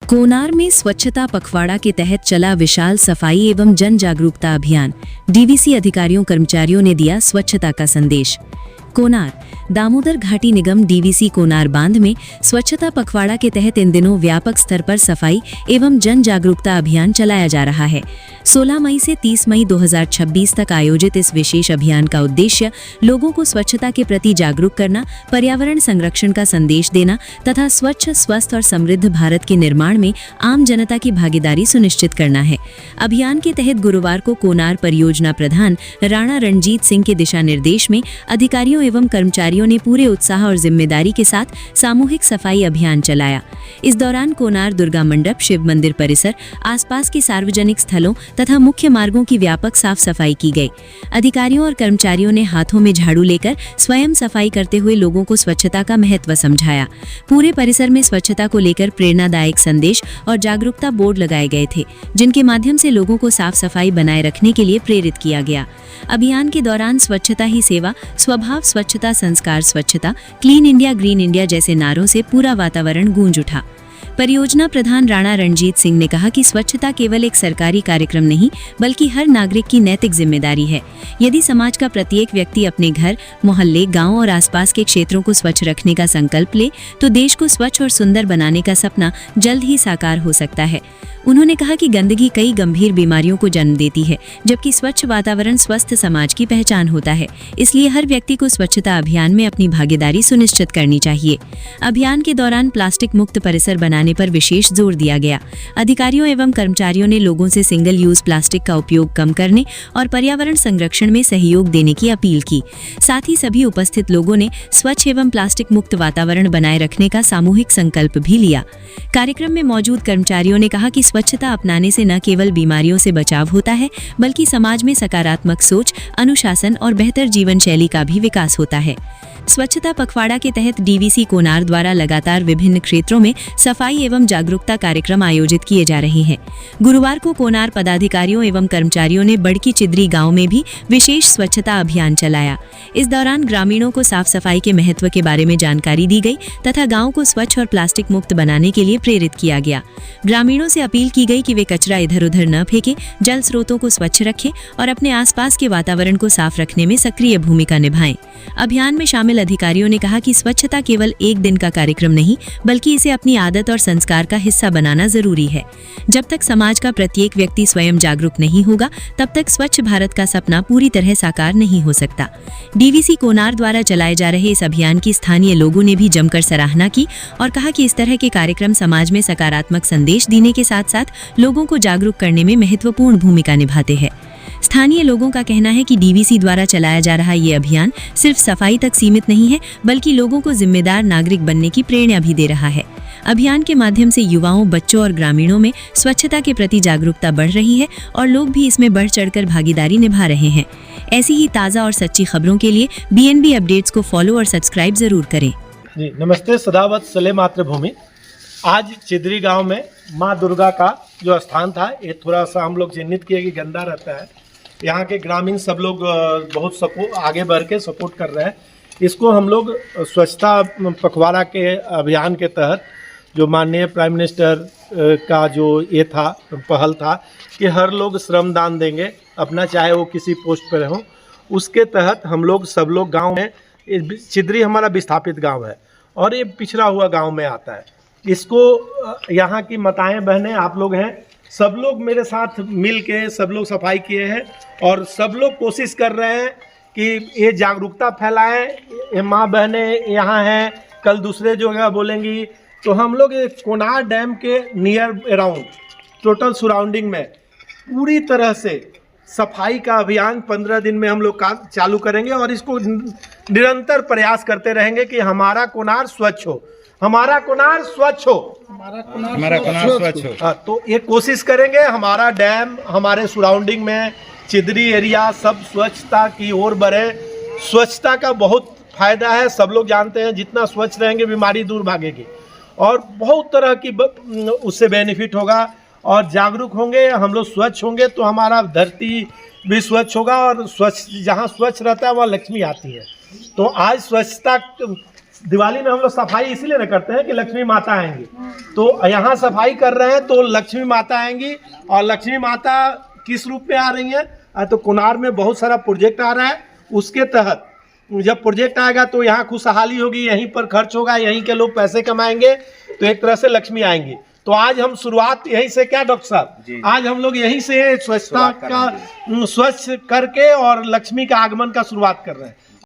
कोनार में स्वच्छता पखवाड़ा के तहत चला विशाल सफाई एवं जन जागरूकता अभियान। डीवीसी अधिकारियों कर्मचारियों ने दिया स्वच्छता का संदेश। कोनार दामोदर घाटी निगम डीवीसी कोनार बांध में स्वच्छता पखवाड़ा के तहत इन दिनों व्यापक स्तर पर सफाई एवं जन जागरूकता अभियान चलाया जा रहा है। 16 मई से 30 मई 2026 तक आयोजित इस विशेष अभियान का उद्देश्य लोगों को स्वच्छता के प्रति जागरूक करना, पर्यावरण संरक्षण का संदेश देना तथा स्वच्छ, स्वस्थ और समृद्ध भारत के निर्माण में आम जनता की भागीदारी सुनिश्चित करना है। अभियान के तहत गुरुवार को कोनार परियोजना प्रधान राणा रणजीत सिंह के दिशा निर्देश में अधिकारियों एवं कर्मचारियों ने पूरे उत्साह और जिम्मेदारी के साथ सामूहिक सफाई अभियान चलाया। इस दौरान कोनार दुर्गा मंडप, शिव मंदिर परिसर, आसपास के सार्वजनिक स्थलों तथा मुख्य मार्गों की व्यापक साफ सफाई की गई। अधिकारियों और कर्मचारियों ने हाथों में झाड़ू लेकर स्वयं सफाई करते हुए लोगों को स्वच्छता का महत्व समझाया। पूरे परिसर में स्वच्छता को लेकर प्रेरणादायक संदेश और जागरूकता बोर्ड लगाए गए थे, जिनके माध्यम से लोगों को साफ सफाई बनाए रखने के लिए प्रेरित किया गया। अभियान के दौरान स्वच्छता ही सेवा, स्वभाव स्वच्छता, संस्कार स्वच्छता, क्लीन इंडिया, ग्रीन इंडिया जैसे नारों से पूरा वातावरण गूंज उठा। परियोजना प्रधान राणा रणजीत सिंह ने कहा कि स्वच्छता केवल एक सरकारी कार्यक्रम नहीं, बल्कि हर नागरिक की नैतिक जिम्मेदारी है। यदि समाज का प्रत्येक व्यक्ति अपने घर, मोहल्ले, गांव और आसपास के क्षेत्रों को स्वच्छ रखने का संकल्प ले, तो देश को स्वच्छ और सुंदर बनाने का सपना जल्द ही साकार हो सकता है। उन्होंने कहा कि गंदगी कई गंभीर बीमारियों को जन्म देती है, जबकि स्वच्छ वातावरण स्वस्थ समाज की पहचान होता है। इसलिए हर व्यक्ति को स्वच्छता अभियान में अपनी भागीदारी सुनिश्चित करनी चाहिए। अभियान के दौरान प्लास्टिक मुक्त परिसर बनाने पर विशेष जोर दिया गया। अधिकारियों एवं कर्मचारियों ने लोगों से सिंगल यूज प्लास्टिक का उपयोग कम करने और पर्यावरण संरक्षण में सहयोग देने की अपील की। साथ ही सभी उपस्थित लोगों ने स्वच्छ एवं प्लास्टिक मुक्त वातावरण बनाए रखने का सामूहिक संकल्प भी लिया। कार्यक्रम में मौजूद कर्मचारियों ने कहा कि स्वच्छता अपनाने से न केवल बीमारियों से बचाव होता है, बल्कि समाज में सकारात्मक सोच, अनुशासन और बेहतर जीवन शैली का भी विकास होता है। स्वच्छता पखवाड़ा के तहत डीवीसी कोनार द्वारा लगातार विभिन्न क्षेत्रों में सफाई एवं जागरूकता कार्यक्रम आयोजित किए जा रहे हैं। गुरुवार को कोनार पदाधिकारियों एवं कर्मचारियों ने बड़की चिदरी गांव में भी विशेष स्वच्छता अभियान चलाया। इस दौरान ग्रामीणों को साफ सफाई के महत्व के बारे में जानकारी दी गई तथा गाँव को स्वच्छ और प्लास्टिक मुक्त बनाने के लिए प्रेरित किया गया। ग्रामीणों से अपील की गई कि वे कचरा इधर उधर न फेंकें, जल स्रोतों को स्वच्छ रखें और अपने आसपास के वातावरण को साफ रखने में सक्रिय भूमिका निभाएं। अभियान में शामिल अधिकारियों ने कहा कि स्वच्छता केवल एक दिन का कार्यक्रम नहीं, बल्कि इसे अपनी आदत और संस्कार का हिस्सा बनाना जरूरी है। जब तक समाज का प्रत्येक व्यक्ति स्वयं जागरूक नहीं होगा, तब तक स्वच्छ भारत का सपना पूरी तरह साकार नहीं हो सकता। डीवीसी कोनार द्वारा चलाए जा रहे इस अभियान की स्थानीय लोगों ने भी जमकर सराहना की और कहा कि इस तरह के कार्यक्रम समाज में सकारात्मक संदेश देने के साथ साथ लोगों को जागरूक करने में महत्वपूर्ण भूमिका निभाते हैं। स्थानीय लोगों का कहना है कि डीवीसी द्वारा चलाया जा रहा ये अभियान सिर्फ सफाई तक सीमित नहीं है, बल्कि लोगों को जिम्मेदार नागरिक बनने की प्रेरणा भी दे रहा है। अभियान के माध्यम से युवाओं, बच्चों और ग्रामीणों में स्वच्छता के प्रति जागरूकता बढ़ रही है और लोग भी इसमें बढ़ चढ़कर भागीदारी निभा रहे हैं। ऐसी ही ताज़ा और सच्ची खबरों के लिए BNB अपडेट्स को फॉलो और सब्सक्राइब जरूर करें। जी नमस्ते, सदावत सले मातृभूमि। आज चिदरी गांव में माँ दुर्गा का जो स्थान था, ये थोड़ा सा हम लोग चिन्हित किए कि गंदा रहता है। यहाँ के ग्रामीण सब लोग बहुत आगे बढ़ के सपोर्ट कर रहे हैं। इसको हम लोग स्वच्छता पखवाड़ा के अभियान के तहत जो माननीय प्राइम मिनिस्टर का जो ये था, पहल था कि हर लोग श्रमदान देंगे अपना, चाहे वो किसी पोस्ट पर हो। उसके तहत हम लोग सब लोग गांव में, चिदरी हमारा विस्थापित गांव है और ये पिछड़ा हुआ गांव में आता है। इसको यहाँ की माताएं, बहनें, आप लोग हैं, सब लोग मेरे साथ मिल के सब लोग सफाई किए हैं और सब लोग कोशिश कर रहे हैं कि ये जागरूकता फैलाएं। ये माँ बहनें यहाँ हैं, कल दूसरे जगह बोलेंगी। तो हम लोग कोनार डैम के नियर अराउंड टोटल सराउंडिंग में पूरी तरह से सफाई का अभियान 15 दिन में हम लोग चालू करेंगे और इसको निरंतर प्रयास करते रहेंगे कि हमारा कोनार स्वच्छ हो, हमारा कोनार स्वच्छ हो, हमारा कोनार स्वच्छ हो। हाँ, तो ये कोशिश करेंगे हमारा डैम, हमारे सराउंडिंग में चिदरी एरिया सब स्वच्छता की ओर बढ़े। स्वच्छता का बहुत फायदा है, सब लोग जानते हैं। जितना स्वच्छ रहेंगे बीमारी दूर भागेगी और बहुत तरह की उससे बेनिफिट होगा। और जागरूक होंगे हम लोग, स्वच्छ होंगे तो हमारा धरती भी स्वच्छ होगा और स्वच्छ, जहाँ स्वच्छ रहता है वहाँ लक्ष्मी आती है। तो आज स्वच्छता दिवाली में हम लोग सफाई इसीलिए ना करते हैं कि लक्ष्मी माता आएंगी, तो यहाँ सफाई कर रहे हैं तो लक्ष्मी माता आएंगी। और लक्ष्मी माता किस रूप में आ रही हैं? तो कोनार में बहुत सारा प्रोजेक्ट आ रहा है, उसके तहत जब प्रोजेक्ट आएगा तो यहाँ खुशहाली होगी, यहीं पर खर्च होगा, यहीं के लोग पैसे कमाएंगे, तो एक तरह से लक्ष्मी आएंगी। तो आज हम शुरुआत यहीं से, क्या डॉक्टर साहब, आज हम लोग यहीं से स्वच्छता का स्वच्छ करके और लक्ष्मी का आगमन का शुरुआत कर रहे हैं।